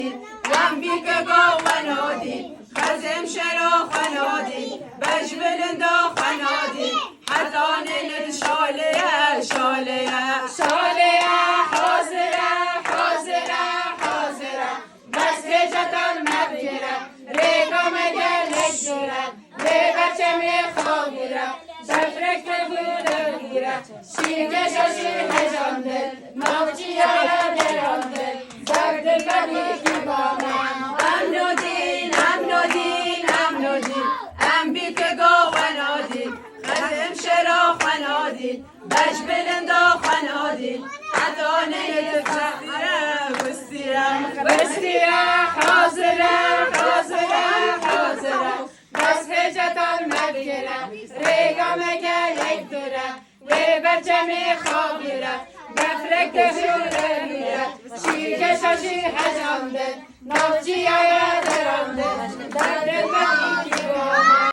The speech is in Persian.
یم بیک گاونادی خزم شرا خنادی بجبلندا خنادی حتان شاله شاله شاله حاضره حاضره حاضره بس هجتان مبگیره ریگا مگر لگیره ری بچه میخوابیره شفرک بوده گیره شیگه ششی هجانده نوچی یارا درانده زرد کبیکی بامن امنو دین امنو دین امنو دین ام بیک گاونادین خزم شرا خنادین بش بلندا خنادین حتانه تفسیره بستیره بستیره حاضره حاضره حاضره بس هجتان مبگیره ریگا مگه یک دوره وی بچه میخوابیره بفرک دفوره میره شیگه ششی هجانده نوچی